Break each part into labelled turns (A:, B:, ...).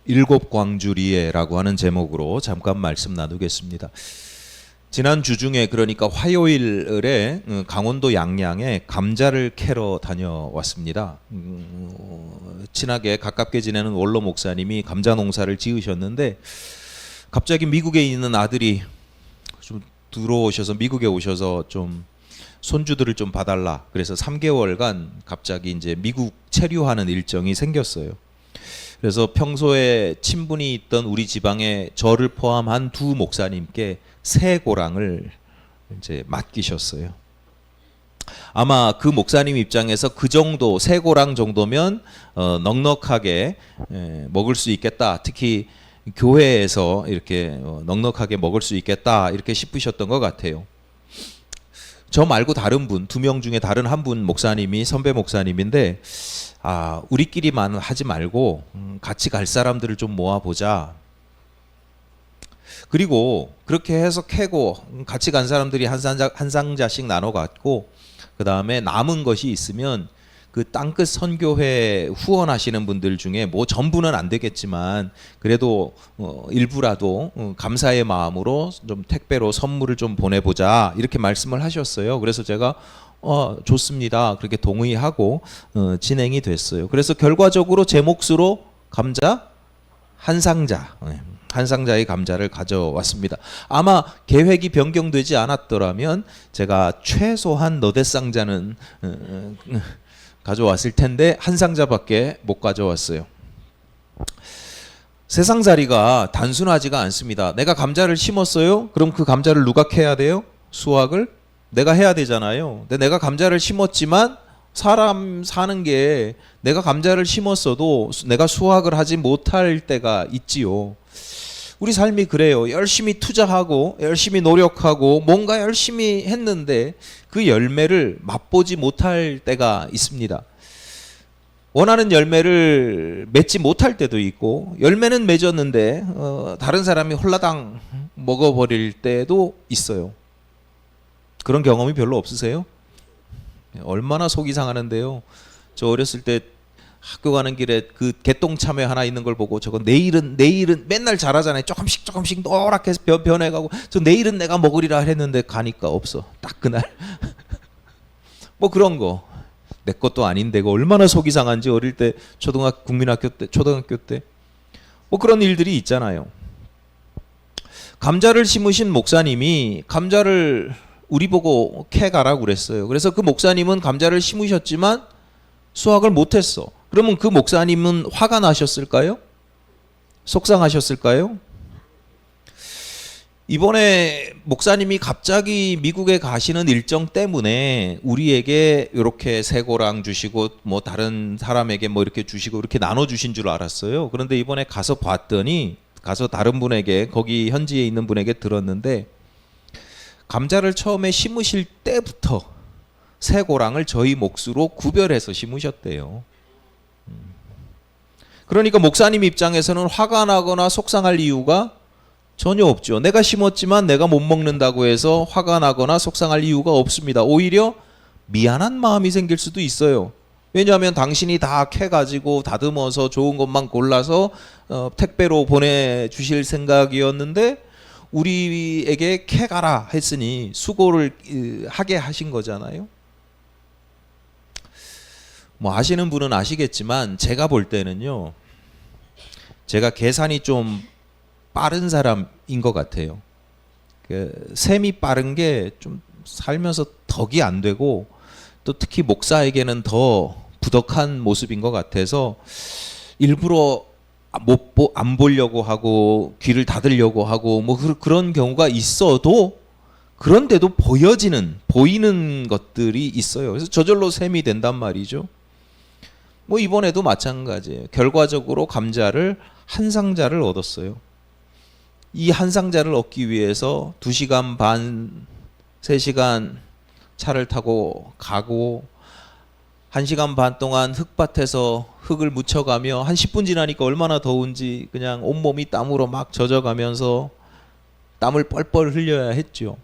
A: 일곱 광주리에라고 하는 제목으로 잠깐 말씀 나누겠습니다. 지난 주 중에, 그러니까 화요일에 강원도 양양에 감자를 캐러 다녀왔습니다. 친하게 가깝게 지내는 원로 목사님이 감자 농사를 지으셨는데 갑자기 미국에 있는 아들이 좀 들어오셔서, 미국에 오셔서 좀 손주들을 좀 봐달라. 그래서 3개월간 갑자기 이제 미국 체류하는 일정이 생겼어요. 그래서 평소에 친분이 있던 우리 지방에 저를 포함한 두 목사님께 새 고랑을 이제 맡기셨어요. 아마 그 목사님 입장에서 그 정도, 새 고랑 정도면 넉넉하게 먹을 수 있겠다. 특히 교회에서 이렇게 넉넉하게 먹을 수 있겠다, 이렇게 싶으셨던 것 같아요. 저 말고 다른 분, 2명 중에 다른 한 분 목사님이 선배 목사님인데, 우리끼리만 하지 말고 같이 갈 사람들을 좀 모아보자. 그리고 그렇게 해서 캐고 같이 간 사람들이 한 상자씩 나눠 갖고, 그 다음에 남은 것이 있으면 그 땅끝 선교회 후원하시는 분들 중에, 뭐 전부는 안 되겠지만 그래도 일부라도 감사의 마음으로 좀 택배로 선물을 좀 보내보자, 이렇게 말씀을 하셨어요. 그래서 제가 좋습니다, 그렇게 동의하고 진행이 됐어요. 그래서 결과적으로 제 몫으로 감자 한 상자의 감자를 가져왔습니다. 아마 계획이 변경되지 않았더라면 제가 최소한 너댓 상자는 가져왔을 텐데 한 상자밖에 못 가져왔어요. 세상살이가 단순하지가 않습니다. 내가 감자를 심었어요? 그럼 그 감자를 누가 캐야 돼요? 수확을? 내가 해야 되잖아요. 근데 내가 감자를 심었지만 사람 사는 게, 내가 감자를 심었어도 내가 수확을 하지 못할 때가 있지요. 우리 삶이 그래요. 열심히 투자하고 열심히 노력하고 뭔가 열심히 했는데 그 열매를 맛보지 못할 때가 있습니다. 원하는 열매를 맺지 못할 때도 있고, 열매는 맺었는데 다른 사람이 홀라당 먹어버릴 때도 있어요. 그런 경험이 별로 없으세요? 얼마나 속이 상하는데요. 저 어렸을 때 학교 가는 길에 그 개똥참외 하나 있는 걸 보고, 저거 내일은 맨날 자라잖아요. 조금씩 노랗게 변해가고, 저 내일은 내가 먹으리라 했는데 가니까 없어. 딱 그날. 뭐 그런 거. 내 것도 아닌데 그 얼마나 속이 상한지, 어릴 때 국민학교 때, 초등학교 때 뭐 그런 일들이 있잖아요. 감자를 심으신 목사님이 감자를 우리 보고 캐가라고 그랬어요. 그래서 그 목사님은 감자를 심으셨지만 수확을 못했어. 그러면 그 목사님은 화가 나셨을까요? 속상하셨을까요? 이번에 목사님이 갑자기 미국에 가시는 일정 때문에 우리에게 이렇게 새 고랑 주시고, 뭐 다른 사람에게 뭐 이렇게 주시고 이렇게 나눠 주신 줄 알았어요. 그런데 이번에 가서 봤더니, 가서 다른 분에게, 거기 현지에 있는 분에게 들었는데, 감자를 처음에 심으실 때부터 새 고랑을 저희 몫으로 구별해서 심으셨대요. 그러니까 목사님 입장에서는 화가 나거나 속상할 이유가 전혀 없죠. 내가 심었지만 내가 못 먹는다고 해서 화가 나거나 속상할 이유가 없습니다. 오히려 미안한 마음이 생길 수도 있어요. 왜냐하면 당신이 다 캐가지고 다듬어서 좋은 것만 골라서 택배로 보내주실 생각이었는데 우리에게 캐가라 했으니 수고를 하게 하신 거잖아요. 뭐 아시는 분은 아시겠지만 제가 볼 때는요, 제가 계산이 좀 빠른 사람인 것 같아요. 셈이 빠른 게 좀 살면서 덕이 안 되고, 또 특히 목사에게는 더 부덕한 모습인 것 같아서 일부러 안 보려고 하고 귀를 닫으려고 하고 뭐 그런 경우가 있어도, 그런데도 보이는 것들이 있어요. 그래서 저절로 셈이 된단 말이죠. 뭐 이번에도 마찬가지예요. 결과적으로 감자를 한 상자를 얻었어요. 이 한 상자를 얻기 위해서 2시간 반, 3시간 차를 타고 가고, 1시간 반 동안 흙밭에서 흙을 묻혀가며, 한 10분 지나니까 얼마나 더운지 그냥 온몸이 땀으로 막 젖어가면서 땀을 뻘뻘 흘려야 했죠.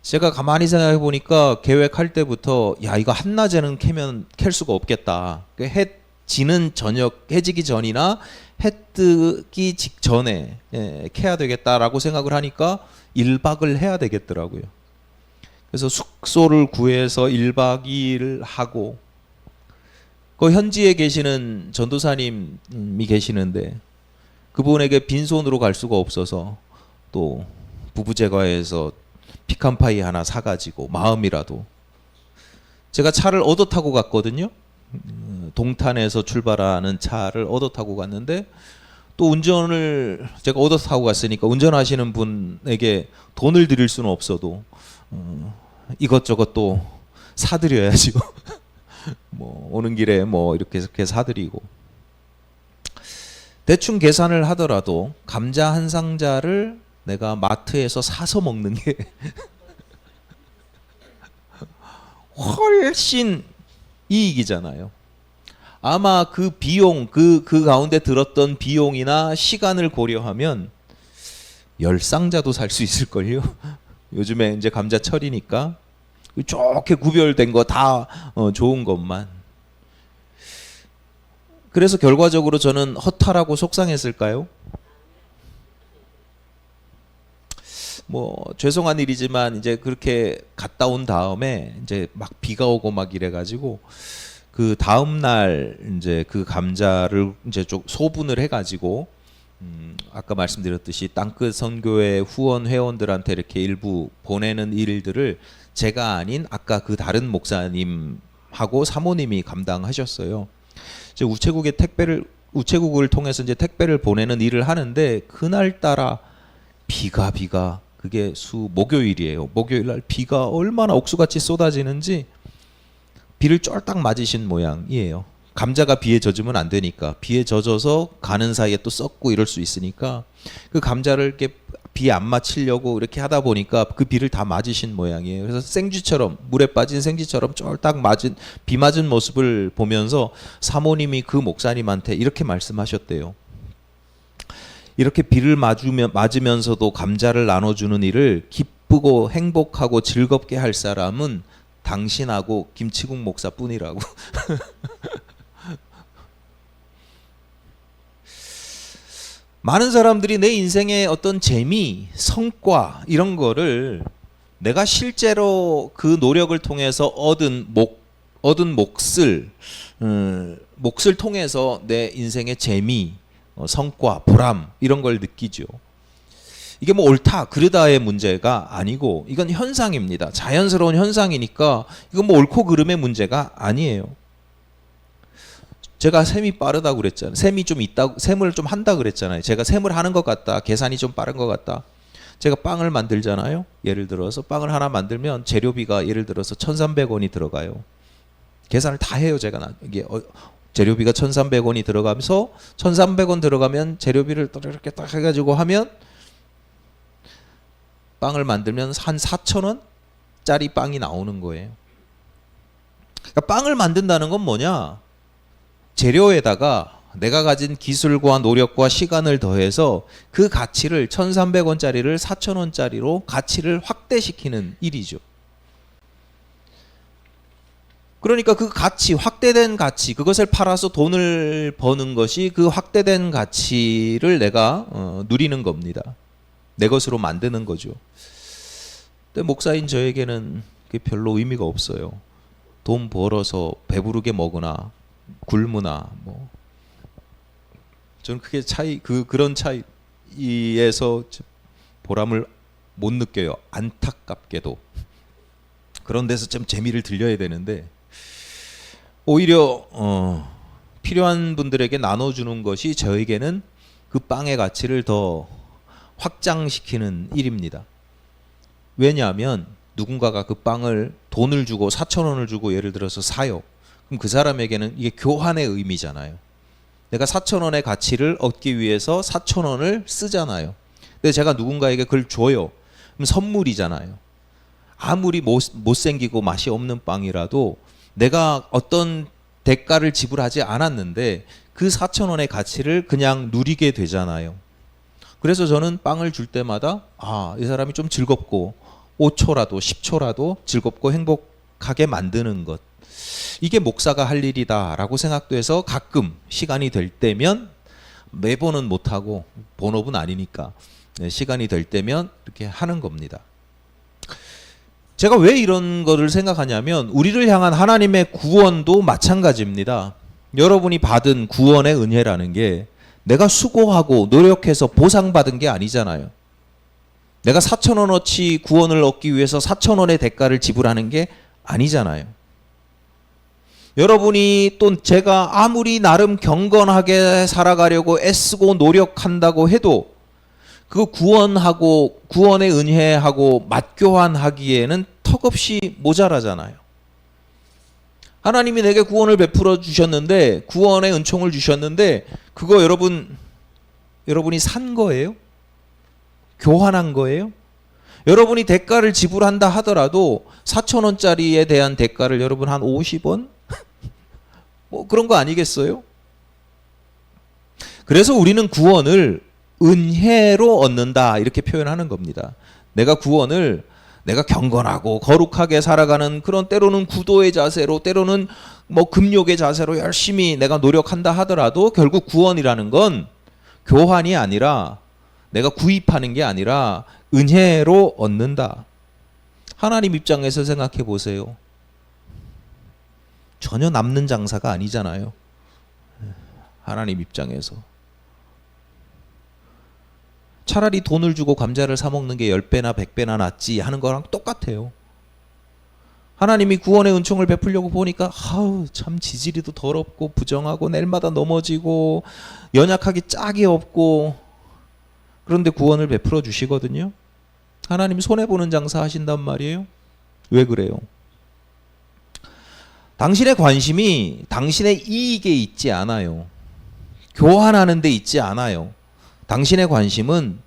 A: 제가 가만히 생각해 보니까 계획할 때부터 야 이거 한낮에는 캘 수가 없겠다. 해 지는 저녁 해지기 전이나 해 뜨기 직전에 캐야 되겠다라고 생각을 하니까 1박을 해야 되겠더라고요. 그래서 숙소를 구해서 1박 2일 하고 그 현지에 계시는 전도사님이 계시는데 그분에게 빈손으로 갈 수가 없어서 또 부부제과에서 피칸파이 하나 사가지고 마음이라도 제가 차를 얻어 타고 갔거든요. 동탄에서 출발하는 차를 얻어 타고 갔는데 또 운전을 제가 얻어 타고 갔으니까 운전하시는 분에게 돈을 드릴 수는 없어도 이것저것 또 사드려야죠. 뭐 오는 길에 뭐 이렇게 사드리고 대충 계산을 하더라도 감자 한 상자를 내가 마트에서 사서 먹는 게 훨씬 이익이잖아요. 아마 그 비용, 그 가운데 들었던 비용이나 시간을 고려하면 10상자도 살 수 있을걸요. 요즘에 이제 감자철이니까 좋게 구별된 거 다 좋은 것만. 그래서 결과적으로 저는 허탈하고 속상했을까요? 뭐 죄송한 일이지만 이제 그렇게 갔다 온 다음에 이제 막 비가 오고 막 이래가지고 그 다음 날 이제 그 감자를 이제 좀 소분을 해가지고 아까 말씀드렸듯이 땅끝 선교회 후원 회원들한테 이렇게 일부 보내는 일들을 제가 아닌 아까 그 다른 목사님하고 사모님이 감당하셨어요. 이제 우체국을 통해서 이제 택배를 보내는 일을 하는데 그날 따라 비가 그게 목요일이에요. 목요일 날 비가 얼마나 옥수같이 쏟아지는지 비를 쫄딱 맞으신 모양이에요. 감자가 비에 젖으면 안 되니까 비에 젖어서 가는 사이에 또 썩고 이럴 수 있으니까 그 감자를 이렇게 비 안 맞히려고 이렇게 하다 보니까 그 비를 다 맞으신 모양이에요. 그래서 생쥐처럼 물에 빠진 생쥐처럼 쫄딱 비 맞은 모습을 보면서 사모님이 그 목사님한테 이렇게 말씀하셨대요. 이렇게 비를 맞으면서도 감자를 나눠주는 일을 기쁘고 행복하고 즐겁게 할 사람은 당신하고 김치국 목사뿐이라고. 많은 사람들이 내 인생의 어떤 재미, 성과 이런 거를 내가 실제로 그 노력을 통해서 얻은 몫을 통해서 내 인생의 재미, 성과, 보람 이런 걸 느끼죠. 이게 뭐 옳다 그르다의 문제가 아니고 이건 현상입니다. 자연스러운 현상이니까 이건 뭐 옳고 그름의 문제가 아니에요. 제가 셈이 빠르다고 그랬잖아요. 셈을 좀 한다 그랬잖아요. 제가 셈을 하는 것 같다. 계산이 좀 빠른 것 같다. 제가 빵을 만들잖아요. 예를 들어서 빵을 하나 만들면 재료비가 예를 들어서 1,300원이 들어가요. 계산을 다 해요. 제가 이게 재료비가 1,300원이 들어가면서 1,300원 들어가면 재료비를 이렇게 딱 해가지고 하면 빵을 만들면 한 4,000원짜리 빵이 나오는 거예요. 그러니까 빵을 만든다는 건 뭐냐? 재료에다가 내가 가진 기술과 노력과 시간을 더해서 그 가치를 1,300원짜리를 4,000원짜리로 가치를 확대시키는 일이죠. 그러니까 그 가치, 확대된 가치, 그것을 팔아서 돈을 버는 것이 그 확대된 가치를 내가 누리는 겁니다. 내 것으로 만드는 거죠. 근데 목사인 저에게는 그게 별로 의미가 없어요. 돈 벌어서 배부르게 먹으나 굶으나 뭐 저는 그게 그런 차이에서 보람을 못 느껴요. 안타깝게도. 그런 데서 좀 재미를 들려야 되는데 오히려 필요한 분들에게 나눠주는 것이 저에게는 그 빵의 가치를 더 확장시키는 일입니다. 왜냐하면 누군가가 그 빵을 돈을 주고 4,000원을 주고 예를 들어서 사요. 그럼 그 사람에게는 이게 교환의 의미잖아요. 내가 4,000원의 가치를 얻기 위해서 4,000원을 쓰잖아요. 근데 제가 누군가에게 그걸 줘요. 그럼 선물이잖아요. 아무리 못생기고 맛이 없는 빵이라도 내가 어떤 대가를 지불하지 않았는데 그 4,000원의 가치를 그냥 누리게 되잖아요. 그래서 저는 빵을 줄 때마다 이 사람이 좀 즐겁고 5초라도 10초라도 즐겁고 행복하게 만드는 것, 이게 목사가 할 일이다라고 생각돼서 가끔 시간이 될 때면, 매번은 못하고 본업은 아니니까 시간이 될 때면 이렇게 하는 겁니다. 제가 왜 이런 거를 생각하냐면 우리를 향한 하나님의 구원도 마찬가지입니다. 여러분이 받은 구원의 은혜라는 게 내가 수고하고 노력해서 보상받은 게 아니잖아요. 내가 4,000원어치 구원을 얻기 위해서 4,000원의 대가를 지불하는 게 아니잖아요. 여러분이 또 제가 아무리 나름 경건하게 살아가려고 애쓰고 노력한다고 해도 그 구원하고 구원의 은혜하고 맞교환하기에는 턱없이 모자라잖아요. 하나님이 내게 구원을 베풀어 주셨는데, 구원의 은총을 주셨는데 그거 여러분이 산 거예요? 교환한 거예요? 여러분이 대가를 지불한다 하더라도 4,000원짜리에 대한 대가를 여러분 한 50원? 뭐 그런 거 아니겠어요? 그래서 우리는 구원을 은혜로 얻는다 이렇게 표현하는 겁니다. 내가 구원을 내가 경건하고 거룩하게 살아가는 그런 때로는 구도의 자세로, 때로는 뭐 금욕의 자세로 열심히 내가 노력한다 하더라도 결국 구원이라는 건 교환이 아니라, 내가 구입하는 게 아니라 은혜로 얻는다. 하나님 입장에서 생각해 보세요. 전혀 남는 장사가 아니잖아요. 하나님 입장에서. 차라리 돈을 주고 감자를 사 먹는 게 10배나 100배나 낫지 하는 거랑 똑같아요. 하나님이 구원의 은총을 베풀려고 보니까 참 지지리도 더럽고 부정하고 내일마다 넘어지고 연약하기 짝이 없고, 그런데 구원을 베풀어 주시거든요. 하나님 손해보는 장사 하신단 말이에요. 왜 그래요? 당신의 관심이 당신의 이익에 있지 않아요. 교환하는 데 있지 않아요. 당신의 관심은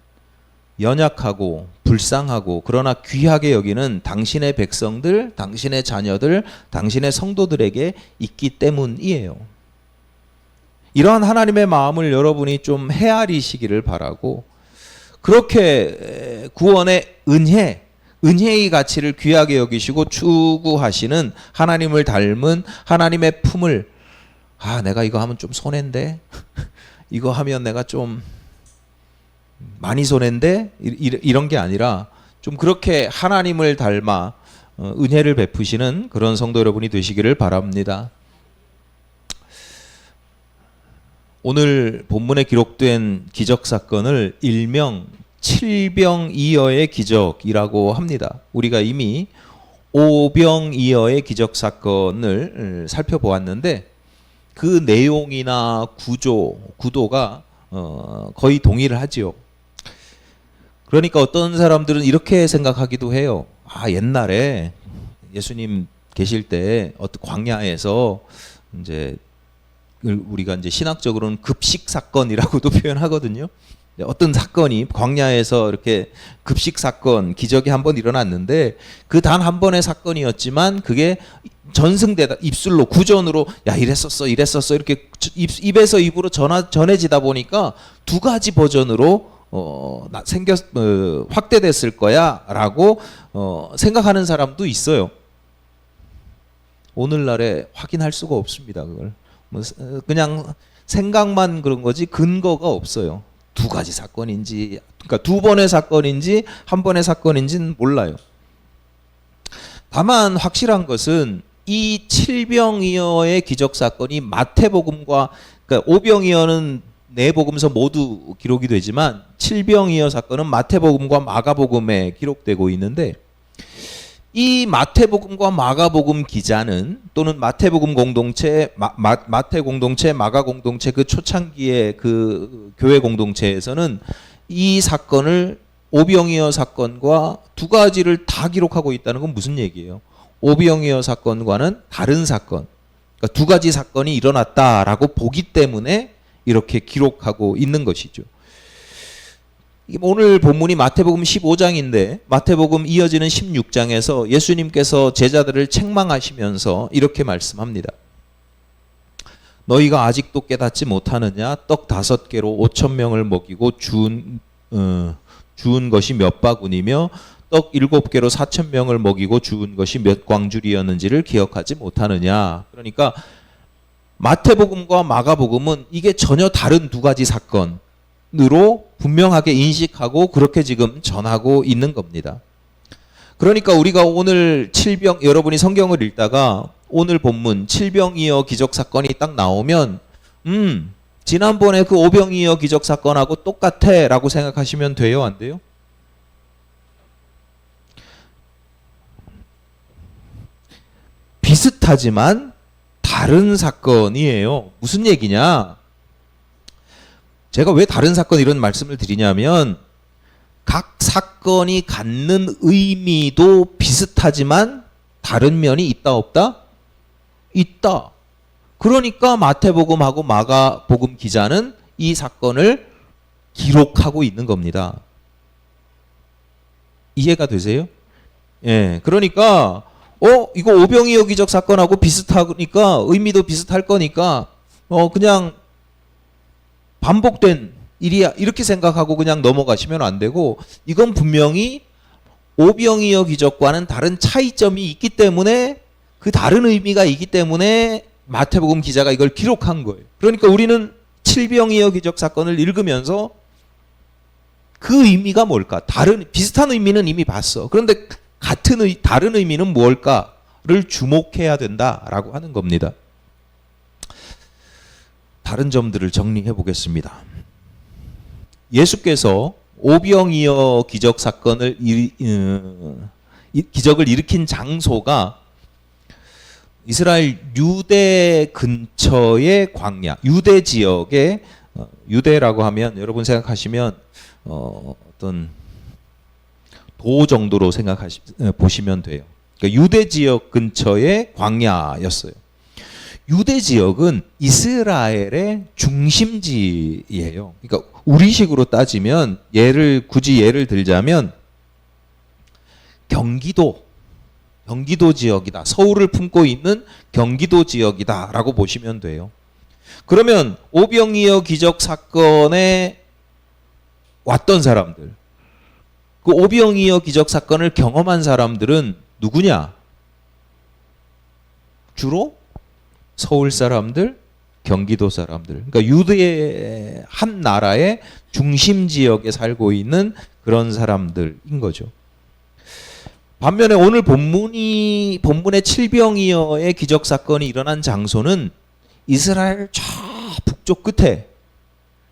A: 연약하고 불쌍하고 그러나 귀하게 여기는 당신의 백성들, 당신의 자녀들, 당신의 성도들에게 있기 때문이에요. 이러한 하나님의 마음을 여러분이 좀 헤아리시기를 바라고, 그렇게 구원의 은혜의 가치를 귀하게 여기시고 추구하시는 하나님을 닮은 하나님의 품을, 내가 이거 하면 좀 손해인데 이거 하면 내가 좀 많이 손해인데 이런 게 아니라 좀 그렇게 하나님을 닮아 은혜를 베푸시는 그런 성도 여러분이 되시기를 바랍니다. 오늘 본문에 기록된 기적 사건을 일명 칠병이어의 기적이라고 합니다. 우리가 이미 오병이어의 기적 사건을 살펴보았는데 그 내용이나 구도가 거의 동일을 하지요. 그러니까 어떤 사람들은 이렇게 생각하기도 해요. 옛날에 예수님 계실 때 어떤 광야에서 이제 우리가 이제 신학적으로는 급식 사건이라고도 표현하거든요. 어떤 사건이 광야에서 이렇게 급식 사건, 기적이 한번 일어났는데 그 단 한 번의 사건이었지만 그게 전승되다, 입술로 구전으로 이랬었어 이렇게 입에서 입으로 전해지다 보니까 두 가지 버전으로 확대됐을 거야라고 생각하는 사람도 있어요. 오늘날에 확인할 수가 없습니다. 그걸 그냥 생각만 그런 거지 근거가 없어요. 두 가지 사건인지, 그러니까 두 번의 사건인지 한 번의 사건인지는 몰라요. 다만 확실한 것은 이 칠병이어의 기적 사건이 마태복음과, 그러니까 오병이어는 네 복음서 모두 기록이 되지만 칠병이어 사건은 마태복음과 마가복음에 기록되고 있는데, 이 마태복음과 마가복음 기자는, 또는 마태복음 공동체, 마태 공동체, 마가 공동체 그 초창기의 그 교회 공동체에서는 이 사건을 오병이어 사건과 두 가지를 다 기록하고 있다는 건 무슨 얘기예요? 오병이어 사건과는 다른 사건, 그러니까 두 가지 사건이 일어났다라고 보기 때문에 이렇게 기록하고 있는 것이죠. 오늘 본문이 마태복음 15장인데 마태복음 이어지는 16장에서 예수님께서 제자들을 책망하시면서 이렇게 말씀합니다. 너희가 아직도 깨닫지 못하느냐? 떡 5개로 5,000명을 먹이고 준 주운 것이 몇 바구니며 떡 7개로 4,000명을 먹이고 주운 것이 몇 광줄이었는지를 기억하지 못하느냐. 그러니까 마태복음과 마가복음은 이게 전혀 다른 두 가지 사건으로 분명하게 인식하고 그렇게 지금 전하고 있는 겁니다. 그러니까 우리가 오늘 여러분이 성경을 읽다가 오늘 본문 칠병이어 기적 사건이 딱 나오면 지난번에 그 오병이어 기적 사건하고 똑같아 라고 생각하시면 돼요, 안 돼요? 비슷하지만 다른 사건이에요. 무슨 얘기냐? 제가 왜 다른 사건 이런 말씀을 드리냐면 각 사건이 갖는 의미도 비슷하지만 다른 면이 있다 없다? 있다. 그러니까 마태복음하고 마가복음 기자는 이 사건을 기록하고 있는 겁니다. 이해가 되세요? 예. 그러니까 이거 오병이어 기적 사건하고 비슷하니까 의미도 비슷할 거니까 그냥 반복된 일이야 이렇게 생각하고 그냥 넘어가시면 안 되고 이건 분명히 오병이어 기적과는 다른 차이점이 있기 때문에 그 다른 의미가 있기 때문에 마태복음 기자가 이걸 기록한 거예요. 그러니까 우리는 칠병이어 기적 사건을 읽으면서 그 의미가 뭘까? 비슷한 의미는 이미 봤어. 그런데 다른 의미는 무엇일까를 주목해야 된다라고 하는 겁니다. 다른 점들을 정리해 보겠습니다. 예수께서 오병이어 기적 사건을 기적을 일으킨 장소가 이스라엘 유대 근처의 광야, 유대 지역에 유대라고 하면 여러분 생각하시면 어떤 도 정도로 보시면 돼요. 그러니까 유대 지역 근처의 광야였어요. 유대 지역은 이스라엘의 중심지예요. 그러니까 우리식으로 따지면 굳이 예를 들자면 경기도 지역이다. 서울을 품고 있는 경기도 지역이다라고 보시면 돼요. 그러면 오병이어 기적 사건에 왔던 사람들, 그 오병이어 기적 사건을 경험한 사람들은 누구냐? 주로 서울 사람들, 경기도 사람들. 그러니까 유대의 한 나라의 중심 지역에 살고 있는 그런 사람들인 거죠. 반면에 오늘 본문의 칠병이어의 기적 사건이 일어난 장소는 이스라엘 저 북쪽 끝에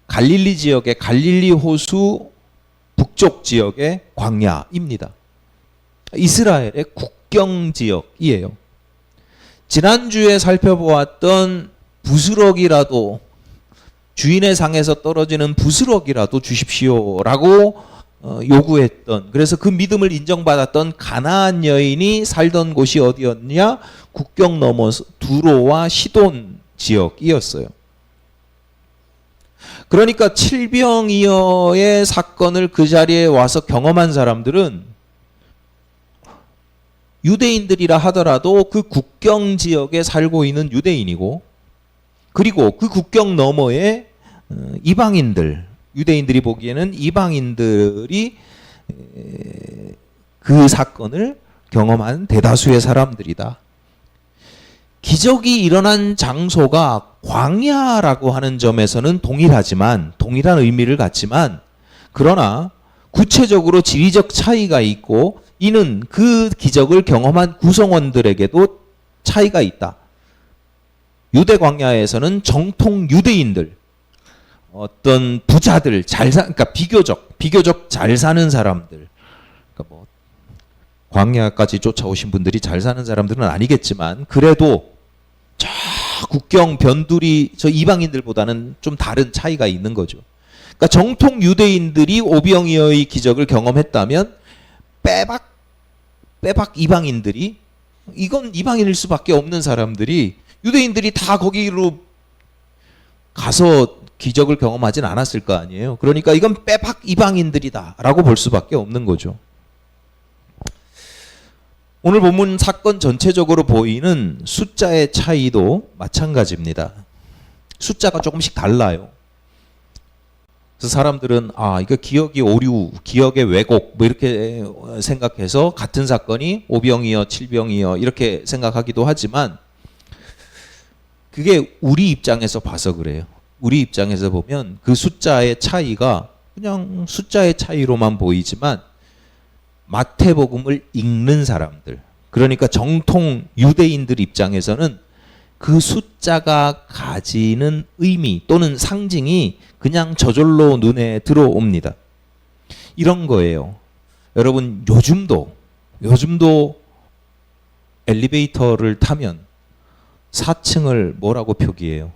A: 갈릴리 지역의 갈릴리 호수 북쪽 지역의 광야입니다. 이스라엘의 국경 지역이에요. 지난주에 살펴보았던 부스럭이라도 주인의 상에서 떨어지는 부스럭이라도 주십시오라고 요구했던, 그래서 그 믿음을 인정받았던 가나안 여인이 살던 곳이 어디였냐? 국경 넘어서 두로와 시돈 지역이었어요. 그러니까 칠병이어의 사건을 그 자리에 와서 경험한 사람들은 유대인들이라 하더라도 그 국경 지역에 살고 있는 유대인이고, 그리고 그 국경 너머에 이방인들, 유대인들이 보기에는 이방인들이 그 사건을 경험한 대다수의 사람들이다. 기적이 일어난 장소가 광야라고 하는 점에서는 동일한 의미를 갖지만, 그러나 구체적으로 지리적 차이가 있고 이는 그 기적을 경험한 구성원들에게도 차이가 있다. 유대 광야에서는 정통 유대인들, 어떤 부자들, 그러니까 비교적 잘 사는 사람들, 그러니까 뭐 광야까지 쫓아오신 분들이 잘 사는 사람들은 아니겠지만 그래도 저 국경 변두리 저 이방인들보다는 좀 다른 차이가 있는 거죠. 그러니까 정통 유대인들이 오병이어의 기적을 경험했다면 빼박 이방인들이, 이건 이방인일 수밖에 없는 사람들이, 유대인들이 다 거기로 가서 기적을 경험하진 않았을 거 아니에요. 그러니까 이건 빼박 이방인들이다라고 볼 수밖에 없는 거죠. 오늘 본문 사건 전체적으로 보이는 숫자의 차이도 마찬가지입니다. 숫자가 조금씩 달라요. 그래서 사람들은 이거 기억이 오류, 기억의 왜곡 뭐 이렇게 생각해서 같은 사건이 5병이요, 7병이요 이렇게 생각하기도 하지만 그게 우리 입장에서 봐서 그래요. 우리 입장에서 보면 그 숫자의 차이가 그냥 숫자의 차이로만 보이지만 마태복음을 읽는 사람들, 그러니까 정통 유대인들 입장에서는 그 숫자가 가지는 의미 또는 상징이 그냥 저절로 눈에 들어옵니다. 이런 거예요. 여러분 요즘도 엘리베이터를 타면 4층을 뭐라고 표기해요?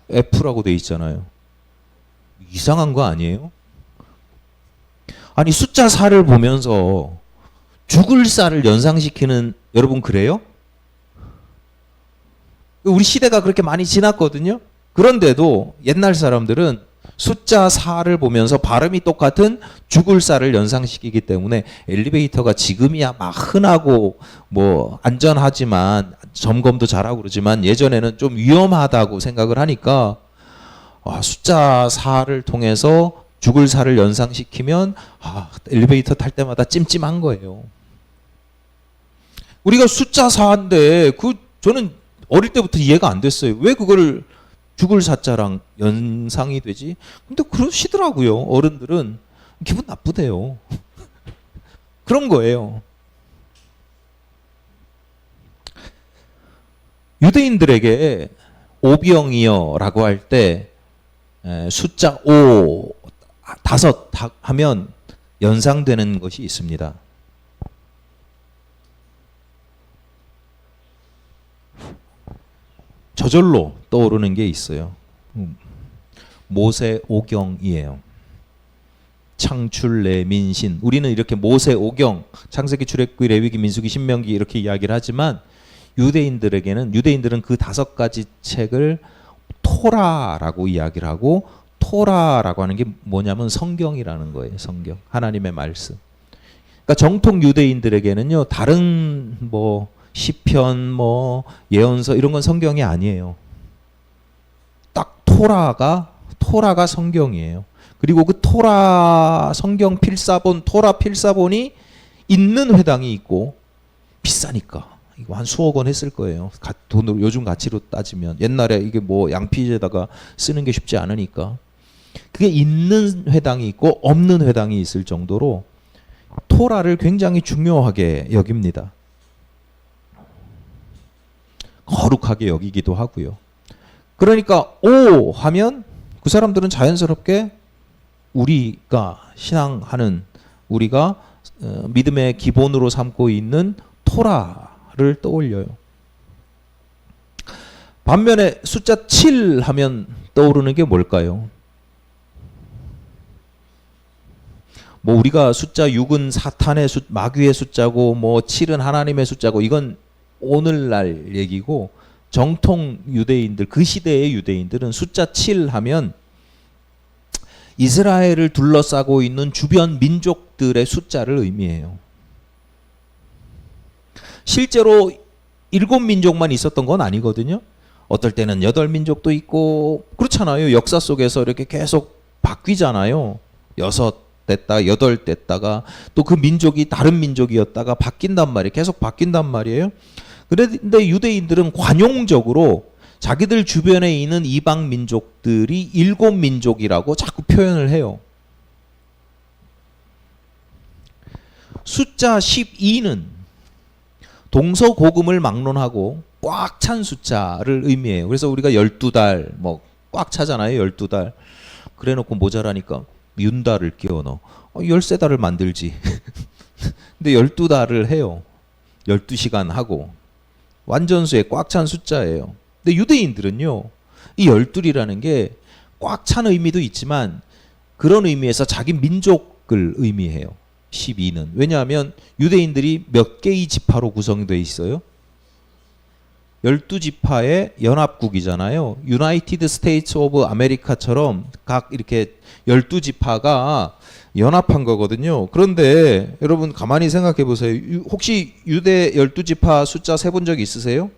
A: F라고 돼 있잖아요. 이상한 거 아니에요? 아니 숫자 4를 보면서 죽을 4를 연상시키는 여러분 그래요? 우리 시대가 그렇게 많이 지났거든요. 그런데도 옛날 사람들은 숫자 4를 보면서 발음이 똑같은 죽을 4를 연상시키기 때문에 엘리베이터가 지금이야 막 흔하고 뭐 안전하지만 점검도 잘하고 그러지만 예전에는 좀 위험하다고 생각을 하니까 숫자 4를 통해서 죽을 4를 연상시키면 엘리베이터 탈 때마다 찜찜한 거예요. 우리가 숫자 4인데 저는 어릴 때부터 이해가 안 됐어요. 왜 그거를 죽을 4자랑 연상이 되지? 근데 그러시더라고요. 어른들은 기분 나쁘대요. 그런 거예요. 유대인들에게 오병이어라고 할 때 숫자 5, 5 하면 연상되는 것이 있습니다. 저절로 떠오르는 게 있어요. 모세 오경이에요. 창출 레민신. 우리는 이렇게 모세 오경, 창세기, 출애굽기, 레위기, 민수기, 신명기 이렇게 이야기를 하지만 유대인들은 그 5가지 책을 토라라고 이야기를 하고 토라라고 하는 게 뭐냐면 성경이라는 거예요. 성경. 하나님의 말씀. 그러니까 정통 유대인들에게는요. 다른 시편 예언서 이런 건 성경이 아니에요. 딱 토라가 성경이에요. 그리고 그 토라 성경 필사본, 토라 필사본이 있는 회당이 있고 비싸니까 이거 한 수억 원 했을 거예요. 돈으로 요즘 가치로 따지면 옛날에 이게 양피지에다가 쓰는 게 쉽지 않으니까 그게 있는 회당이 있고 없는 회당이 있을 정도로 토라를 굉장히 중요하게 여깁니다. 거룩하게 여기기도 하고요. 그러니까 오 하면 그 사람들은 자연스럽게 우리가 신앙하는 우리가 믿음의 기본으로 삼고 있는 토라를 떠올려요. 반면에 숫자 7 하면 떠오르는 게 뭘까요? 우리가 숫자 6은 사탄의 마귀의 숫자고 7은 하나님의 숫자고 이건 오늘날 얘기고 정통 유대인들 그 시대의 유대인들은 숫자 7 하면 이스라엘을 둘러싸고 있는 주변 민족들의 숫자를 의미해요. 실제로 7민족만 있었던 건 아니거든요. 어떨 때는 8민족도 있고 그렇잖아요. 역사 속에서 이렇게 계속 바뀌잖아요. 6 됐다 8 됐다가 또 그 민족이 다른 민족이었다가 바뀐단 말이에요. 계속 바뀐단 말이에요. 그런데 유대인들은 관용적으로 자기들 주변에 있는 이방 민족들이 7민족이라고 자꾸 표현을 해요. 숫자 12는 동서고금을 막론하고 꽉 찬 숫자를 의미해요. 그래서 우리가 12달 꽉 차잖아요. 12달. 그래놓고 모자라니까 윤달을 끼워 넣어. 13달을 만들지. 근데 12달을 해요. 12시간 하고. 완전수에 꽉 찬 숫자예요. 근데 유대인들은요. 이 12이라는 게 꽉 찬 의미도 있지만 그런 의미에서 자기 민족을 의미해요. 12는. 왜냐하면 유대인들이 몇 개의 지파로 구성되어 있어요? 12지파의 연합국이잖아요. 유나이티드 스테이츠 오브 아메리카처럼 각 이렇게 12지파가 연합한 거거든요. 그런데 여러분 가만히 생각해 보세요. 혹시 유대 12지파 숫자 세본 적 있으세요?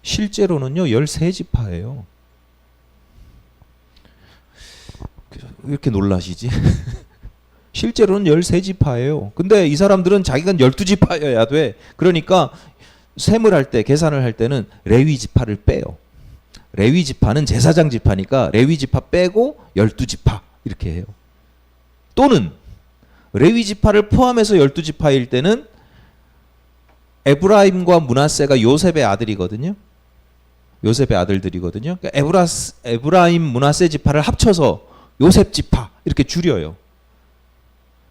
A: 실제로는요 13지파예요. 왜 이렇게 놀라시지? 실제로는 13지파예요. 근데 이 사람들은 자기가 12지파여야 돼. 그러니까 셈을 할 때, 계산을 할 때는 레위 지파를 빼요. 레위 지파는 제사장 지파니까 레위 지파 빼고 12지파 이렇게 해요. 또는 레위 지파를 포함해서 12지파일 때는 에브라임과 므낫세가 요셉의 아들이거든요. 요셉의 아들들이거든요. 그러니까 에브라임 므낫세 지파를 합쳐서 요셉 지파 이렇게 줄여요.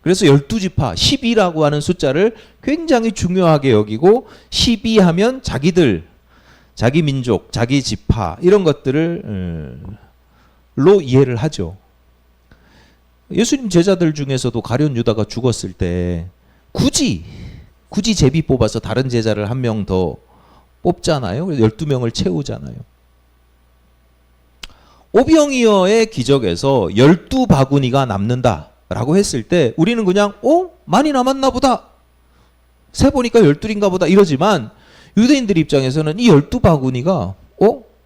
A: 그래서 12지파 12라고 하는 숫자를 굉장히 중요하게 여기고 12 하면 자기들, 자기 민족, 자기 지파 이런 것들을 로 이해를 하죠. 예수님 제자들 중에서도 가룟 유다가 죽었을 때 굳이 제비 뽑아서 다른 제자를 한 명 더 뽑잖아요. 그래서 12명을 채우잖아요. 오병이어의 기적에서 12바구니가 남는다라고 했을 때 우리는 그냥 많이 남았나 보다. 세보니까 12인가 보다 이러지만 유대인들 입장에서는 이 12바구니가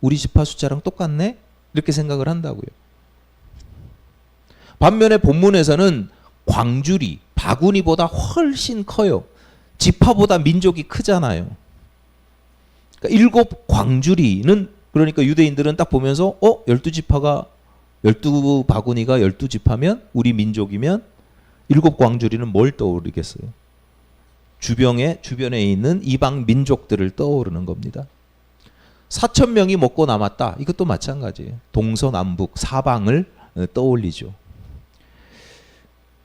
A: 우리 지파 숫자랑 똑같네? 이렇게 생각을 한다고요. 반면에 본문에서는 광주리, 바구니보다 훨씬 커요. 지파보다 민족이 크잖아요. 그러니까 7광주리는 그러니까 유대인들은 딱 보면서 12지파가 12바구니가 12지파면 우리 민족이면 7광주리는 뭘 떠오르겠어요? 주변에 있는 이방 민족들을 떠오르는 겁니다. 4,000명이 먹고 남았다. 이것도 마찬가지예요. 동서남북 사방을 떠올리죠.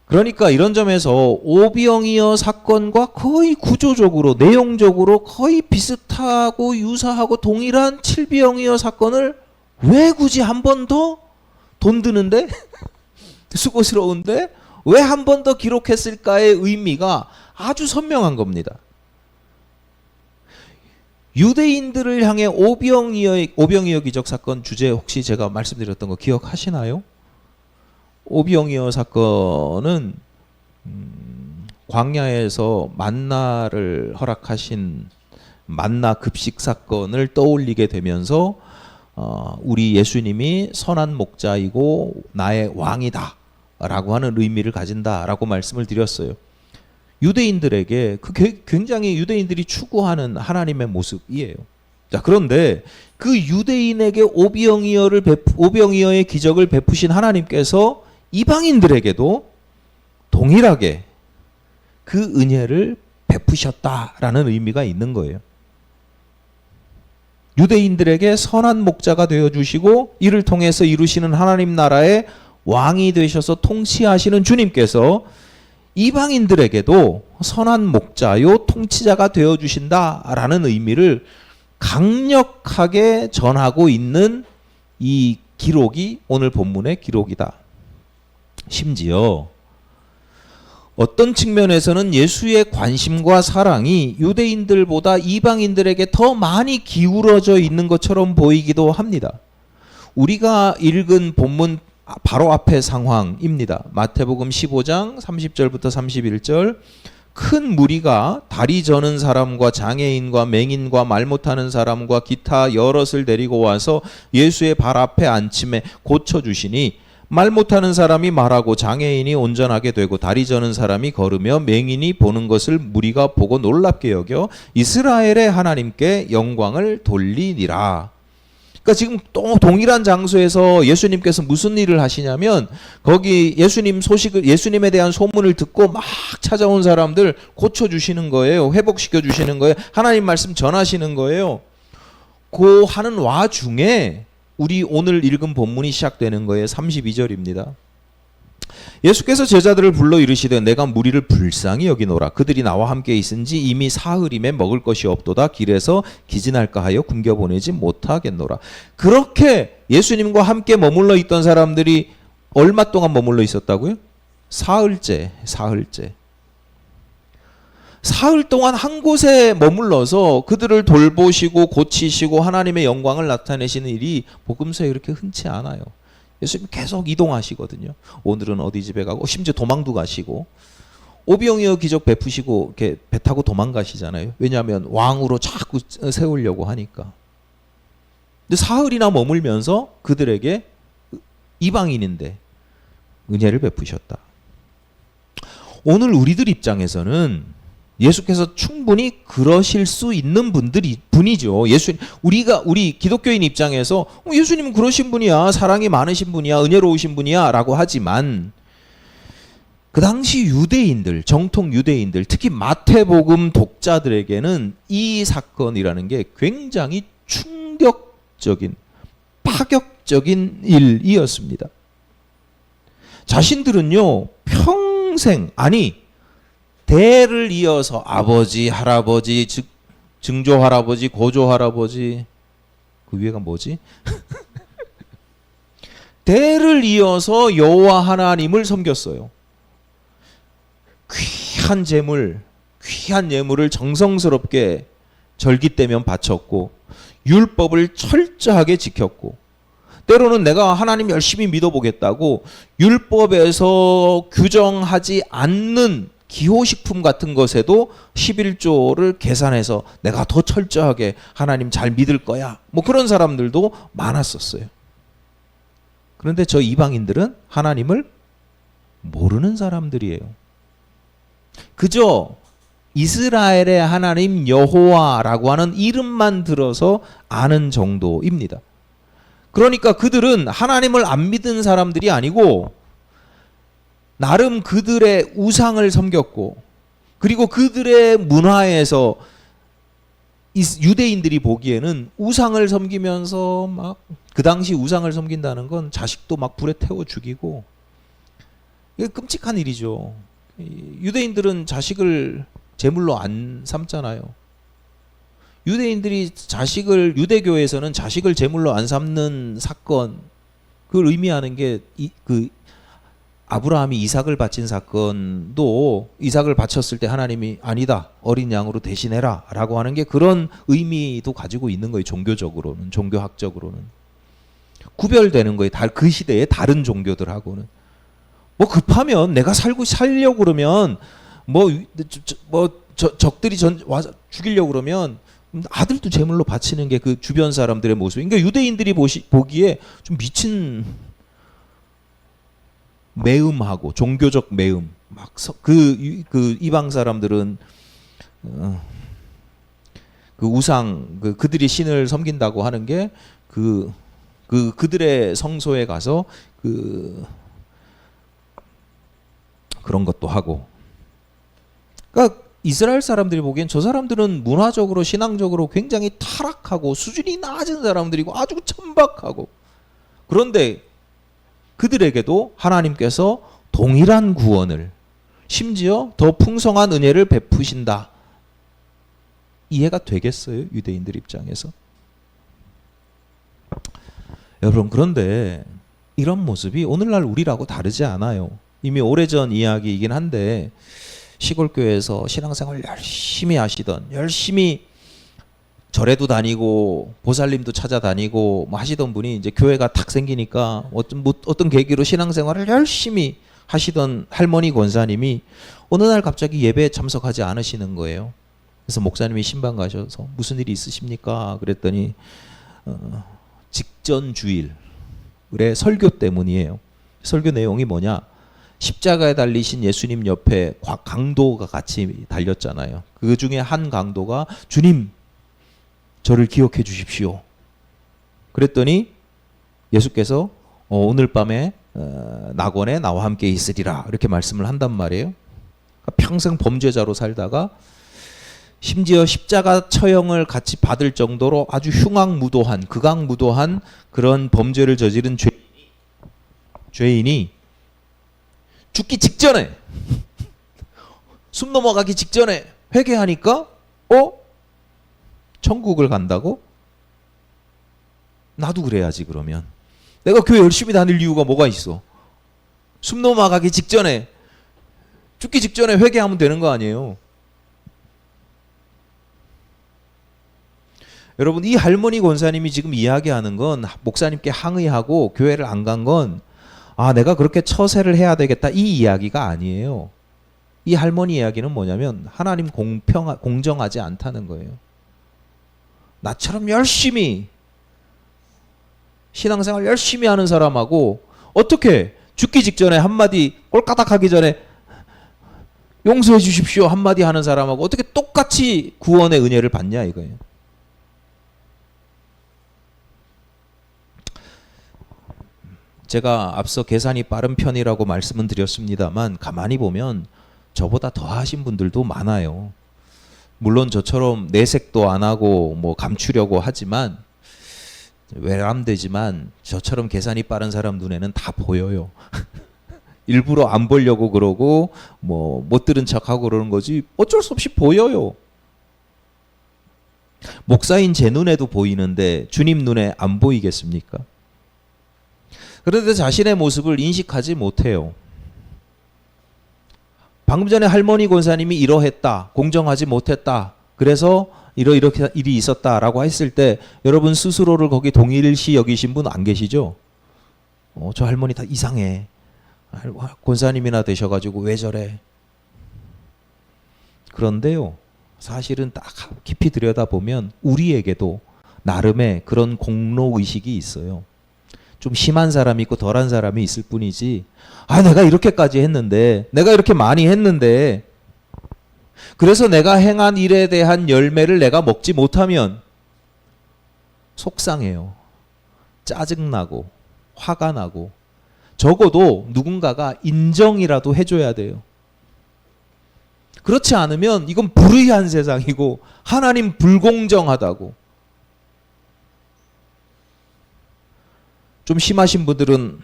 A: 그러니까 이런 점에서 오병이어 사건과 거의 구조적으로 내용적으로 거의 비슷하고 유사하고 동일한 칠병이어 사건을 왜 굳이 한 번 더 돈 드는데 수고스러운데 왜 한 번 더 기록했을까의 의미가 아주 선명한 겁니다. 유대인들을 향해 오병이어 기적 사건 주제 혹시 제가 말씀드렸던 거 기억하시나요? 오병이어 사건은 광야에서 만나를 허락하신 만나 급식 사건을 떠올리게 되면서 우리 예수님이 선한 목자이고 나의 왕이다 라고 하는 의미를 가진다라고 말씀을 드렸어요. 유대인들에게 굉장히 유대인들이 추구하는 하나님의 모습이에요. 자, 그런데 그 유대인에게 오병이어의 기적을 베푸신 하나님께서 이방인들에게도 동일하게 그 은혜를 베푸셨다라는 의미가 있는 거예요. 유대인들에게 선한 목자가 되어주시고 이를 통해서 이루시는 하나님 나라의 왕이 되셔서 통치하시는 주님께서 이방인들에게도 선한 목자요 통치자가 되어주신다라는 의미를 강력하게 전하고 있는 이 기록이 오늘 본문의 기록이다. 심지어 어떤 측면에서는 예수의 관심과 사랑이 유대인들보다 이방인들에게 더 많이 기울어져 있는 것처럼 보이기도 합니다. 우리가 읽은 본문 바로 앞의 상황입니다. 마태복음 15장 30절부터 31절 큰 무리가 다리 저는 사람과 장애인과 맹인과 말 못하는 사람과 기타 여럿을 데리고 와서 예수의 발 앞에 앉힘에 고쳐주시니 말 못하는 사람이 말하고 장애인이 온전하게 되고 다리 저는 사람이 걸으며 맹인이 보는 것을 무리가 보고 놀랍게 여겨 이스라엘의 하나님께 영광을 돌리니라. 그러니까 지금 또 동일한 장소에서 예수님께서 무슨 일을 하시냐면 거기 예수님에 대한 소문을 듣고 막 찾아온 사람들 고쳐주시는 거예요. 회복시켜 주시는 거예요. 하나님 말씀 전하시는 거예요. 그 하는 와중에 우리 오늘 읽은 본문이 시작되는 거예요. 32절입니다. 예수께서 제자들을 불러 이르시되 내가 무리를 불쌍히 여기노라. 그들이 나와 함께 있은지 이미 사흘임에 먹을 것이 없도다. 길에서 기진할까 하여 굶겨보내지 못하겠노라. 그렇게 예수님과 함께 머물러 있던 사람들이 얼마 동안 머물러 있었다고요? 사흘째. 사흘 동안 한 곳에 머물러서 그들을 돌보시고 고치시고 하나님의 영광을 나타내시는 일이 복음서에 그렇게 흔치 않아요. 예수님 계속 이동하시거든요. 오늘은 어디 집에 가고 심지어 도망도 가시고 오병이어 기적 베푸시고 이렇게 배 타고 도망가시잖아요. 왜냐하면 왕으로 자꾸 세우려고 하니까. 근데 사흘이나 머물면서 그들에게 이방인인데 은혜를 베푸셨다. 오늘 우리들 입장에서는 예수께서 충분히 그러실 수 있는 분이죠. 우리 기독교인 입장에서 예수님은 그러신 분이야, 사랑이 많으신 분이야, 은혜로우신 분이야라고 하지만 그 당시 유대인들, 정통 유대인들, 특히 마태복음 독자들에게는 이 사건이라는 게 굉장히 충격적인, 파격적인 일이었습니다. 자신들은요, 평생, 아니 대를 이어서 아버지, 할아버지, 증조 할아버지, 고조 할아버지, 그 위에가 뭐지? 대를 이어서 여호와 하나님을 섬겼어요. 귀한 예물을 정성스럽게 절기 때면 바쳤고 율법을 철저하게 지켰고, 때로는 내가 하나님 열심히 믿어보겠다고 율법에서 규정하지 않는 기호식품 같은 것에도 11조를 계산해서 내가 더 철저하게 하나님 잘 믿을 거야, 뭐 그런 사람들도 많았었어요. 그런데 저 이방인들은 하나님을 모르는 사람들이에요. 그저 이스라엘의 하나님 여호와라고 하는 이름만 들어서 아는 정도입니다. 그러니까 그들은 하나님을 안 믿은 사람들이 아니고 나름 그들의 우상을 섬겼고, 그리고 그들의 문화에서 유대인들이 보기에는 우상을 섬기면서 막, 그 당시 우상을 섬긴다는 건 자식도 막 불에 태워 죽이고, 이게 끔찍한 일이죠. 유대인들은 자식을 제물로 안 삼잖아요. 유대교에서는 자식을 제물로 안 삼는 사건, 그걸 의미하는 게 아브라함이 이삭을 바친 사건도, 이삭을 바쳤을 때 하나님이 아니다, 어린 양으로 대신해라 라고 하는 게 그런 의미도 가지고 있는 거예요. 종교적으로는, 종교학적으로는 구별되는 거예요. 그 시대의 다른 종교들하고는. 뭐 급하면 내가 살려고 그러면 적들이 와서 죽이려고 그러면 아들도 제물로 바치는 게 그 주변 사람들의 모습. 그러니까 유대인들이 보기에 좀 미친 매음하고 종교적 매음, 막 그 이방 사람들은 그 우상, 그들이 신을 섬긴다고 하는 게 그들의 성소에 가서 그런 것도 하고. 그러니까 이스라엘 사람들이 보기엔 저 사람들은 문화적으로, 신앙적으로 굉장히 타락하고 수준이 낮은 사람들이고 아주 천박하고, 그런데 그들에게도 하나님께서 동일한 구원을, 심지어 더 풍성한 은혜를 베푸신다. 이해가 되겠어요? 유대인들 입장에서. 여러분, 그런데 이런 모습이 오늘날 우리라고 다르지 않아요. 이미 오래전 이야기이긴 한데, 시골교회에서 신앙생활 열심히 하시던, 열심히 절에도 다니고 보살님도 찾아다니고 뭐 하시던 분이 이제 교회가 탁 생기니까 어떤 계기로 신앙생활을 열심히 하시던 할머니 권사님이 어느 날 갑자기 예배에 참석하지 않으시는 거예요. 그래서 목사님이 신방 가셔서 무슨 일이 있으십니까? 그랬더니 직전 주일의 설교 때문이에요. 설교 내용이 뭐냐? 십자가에 달리신 예수님 옆에 강도가 같이 달렸잖아요. 그 중에 한 강도가 주님, 저를 기억해 주십시오. 그랬더니 예수께서 오늘 밤에 낙원에 나와 함께 있으리라 이렇게 말씀을 한단 말이에요. 평생 범죄자로 살다가 심지어 십자가 처형을 같이 받을 정도로 아주 흉악무도한, 극악무도한 그런 범죄를 저지른 죄인이 죽기 직전에, 숨 넘어가기 직전에 회개하니까 천국을 간다고? 나도 그래야지. 그러면 내가 교회 열심히 다닐 이유가 뭐가 있어? 숨 넘어가기 직전에, 죽기 직전에 회개하면 되는 거 아니에요? 여러분, 이 할머니 권사님이 지금 이야기하는 건, 목사님께 항의하고 교회를 안 간 건 내가 그렇게 처세를 해야 되겠다 이 이야기가 아니에요. 이 할머니 이야기는 뭐냐면 하나님 공정하지 않다는 거예요. 나처럼 열심히 신앙생활 열심히 하는 사람하고 어떻게 죽기 직전에 한마디 꼴까닥 하기 전에 용서해 주십시오 한마디 하는 사람하고 어떻게 똑같이 구원의 은혜를 받냐 이거예요. 제가 앞서 계산이 빠른 편이라고 말씀은 드렸습니다만 가만히 보면 저보다 더 하신 분들도 많아요. 물론 저처럼 내색도 안 하고 뭐 감추려고 하지만 외람되지만 저처럼 계산이 빠른 사람 눈에는 다 보여요. 일부러 안 보려고 그러고 뭐 못 들은 척하고 그러는 거지 어쩔 수 없이 보여요. 목사인 제 눈에도 보이는데 주님 눈에 안 보이겠습니까? 그런데 자신의 모습을 인식하지 못해요. 방금 전에 할머니 권사님이 이러했다, 공정하지 못했다, 그래서 이렇게 일이 있었다라고 했을 때 여러분 스스로를 거기 동일시 여기신 분 안 계시죠? 저 할머니 다 이상해. 권사님이나 되셔가지고 왜 저래? 그런데요, 사실은 딱 깊이 들여다보면 우리에게도 나름의 그런 공로의식이 있어요. 좀 심한 사람이 있고 덜한 사람이 있을 뿐이지 내가 이렇게까지 했는데 내가 이렇게 많이 했는데 그래서 내가 행한 일에 대한 열매를 내가 먹지 못하면 속상해요. 짜증나고 화가 나고 적어도 누군가가 인정이라도 해줘야 돼요. 그렇지 않으면 이건 불의한 세상이고 하나님 불공정하다고. 좀 심하신 분들은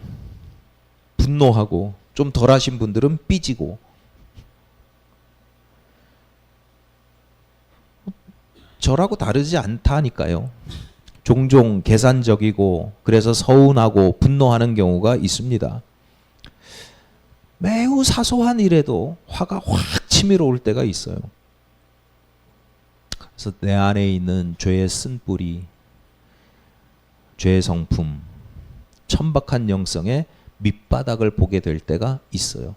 A: 분노하고 좀 덜하신 분들은 삐지고 저라고 다르지 않다니까요. 종종 계산적이고 그래서 서운하고 분노하는 경우가 있습니다. 매우 사소한 일에도 화가 확 치밀어 올 때가 있어요. 그래서 내 안에 있는 죄의 쓴뿌리, 죄의 성품, 천박한 영성의 밑바닥을 보게 될 때가 있어요.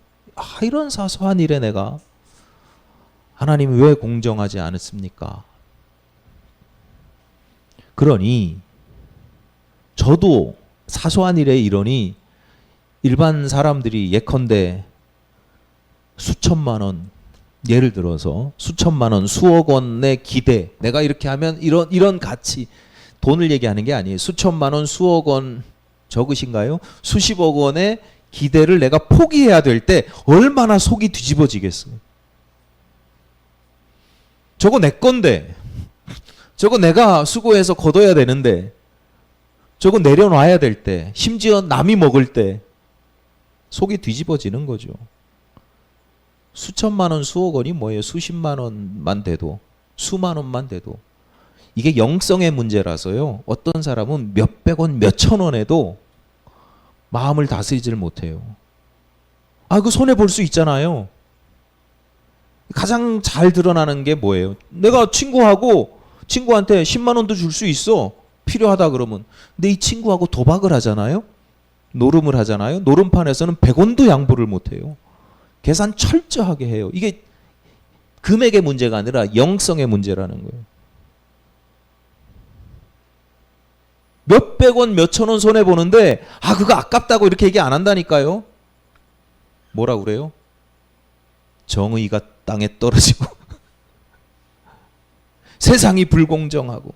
A: 이런 사소한 일에 내가 하나님이 왜 공정하지 않았습니까? 그러니 저도 사소한 일에 이러니 일반 사람들이 예컨대 수천만 원, 예를 들어서 수천만 원, 수억 원의 기대, 내가 이렇게 하면 이런 가치, 돈을 얘기하는 게 아니에요. 수천만 원, 수억 원 적으신가요? 수십억 원의 기대를 내가 포기해야 될 때 얼마나 속이 뒤집어지겠어요. 저거 내 건데, 저거 내가 수고해서 거둬야 되는데, 저거 내려놔야 될 때, 심지어 남이 먹을 때 속이 뒤집어지는 거죠. 수천만 원, 수억 원이 뭐예요? 수십만 원만 돼도, 수만 원만 돼도. 이게 영성의 문제라서요. 어떤 사람은 몇백 원, 몇천 원에도 마음을 다스리질 못해요. 그 손해 볼 수 있잖아요. 가장 잘 드러나는 게 뭐예요? 내가 친구한테 10만 원도 줄 수 있어. 필요하다 그러면. 근데 이 친구하고 도박을 하잖아요. 노름을 하잖아요. 노름판에서는 100원도 양보를 못 해요. 계산 철저하게 해요. 이게 금액의 문제가 아니라 영성의 문제라는 거예요. 몇백 원, 몇천 원 손해 보는데 그거 아깝다고 이렇게 얘기 안 한다니까요. 뭐라 그래요? 정의가 땅에 떨어지고 세상이 불공정하고.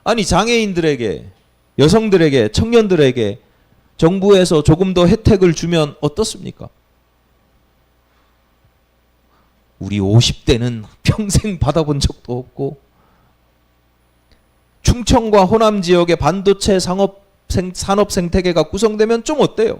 A: 아니 장애인들에게, 여성들에게, 청년들에게 정부에서 조금 더 혜택을 주면 어떻습니까? 우리 50대는 평생 받아본 적도 없고 충청과 호남 지역의 반도체 산업 생태계가 구성되면 좀 어때요?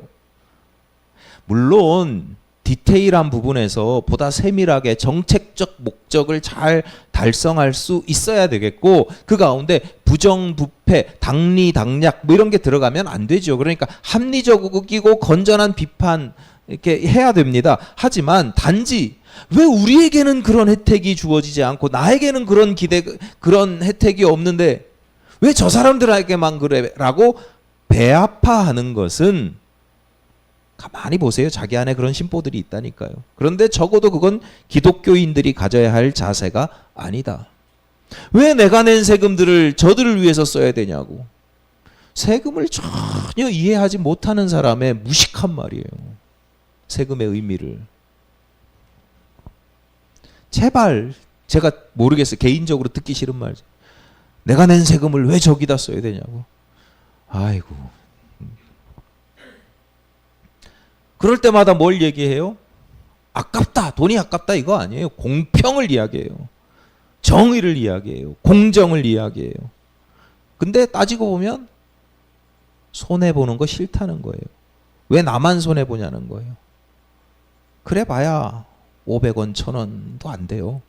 A: 물론 디테일한 부분에서 보다 세밀하게 정책적 목적을 잘 달성할 수 있어야 되겠고 그 가운데 부정부패, 당리당략 뭐 이런 게 들어가면 안 되죠. 그러니까 합리적이고 건전한 비판 이렇게 해야 됩니다. 하지만 단지 왜 우리에게는 그런 혜택이 주어지지 않고 나에게는 그런 혜택이 없는데 왜 저 사람들에게만 그래라고 배아파하는 것은 가만히 보세요. 자기 안에 그런 심보들이 있다니까요. 그런데 적어도 그건 기독교인들이 가져야 할 자세가 아니다. 왜 내가 낸 세금들을 저들을 위해서 써야 되냐고. 세금을 전혀 이해하지 못하는 사람의 무식한 말이에요. 세금의 의미를. 제발, 제가 모르겠어요. 개인적으로 듣기 싫은 말이죠. 내가 낸 세금을 왜 저기다 써야 되냐고. 아이고. 그럴 때마다 뭘 얘기해요? 아깝다, 돈이 아깝다 이거 아니에요. 공평을 이야기해요. 정의를 이야기해요. 공정을 이야기해요. 근데 따지고 보면 손해보는 거 싫다는 거예요. 왜 나만 손해보냐는 거예요. 그래 봐야 500원, 1000원도 안 돼요.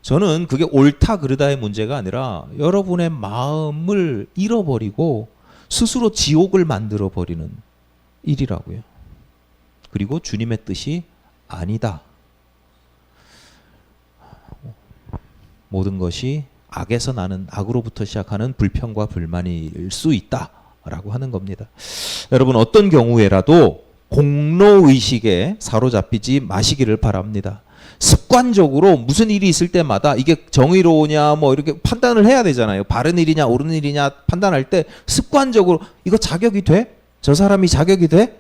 A: 저는 그게 옳다 그르다의 문제가 아니라 여러분의 마음을 잃어버리고 스스로 지옥을 만들어버리는 일이라고요. 그리고 주님의 뜻이 아니다. 모든 것이 악에서 나는, 악으로부터 시작하는 불평과 불만일 수 있다라고 하는 겁니다. 여러분, 어떤 경우에라도 공로의식에 사로잡히지 마시기를 바랍니다. 습관적으로 무슨 일이 있을 때마다 이게 정의로우냐 뭐 이렇게 판단을 해야 되잖아요. 바른 일이냐 옳은 일이냐 판단할 때 습관적으로 이거 자격이 돼? 저 사람이 자격이 돼?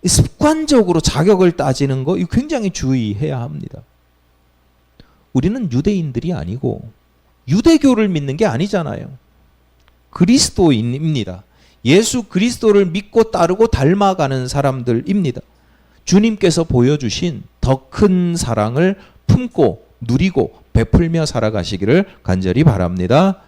A: 습관적으로 자격을 따지는 거 이거 굉장히 주의해야 합니다. 우리는 유대인들이 아니고 유대교를 믿는 게 아니잖아요. 그리스도인입니다. 예수 그리스도를 믿고 따르고 닮아가는 사람들입니다. 주님께서 보여주신 더 큰 사랑을 품고 누리고 베풀며 살아가시기를 간절히 바랍니다.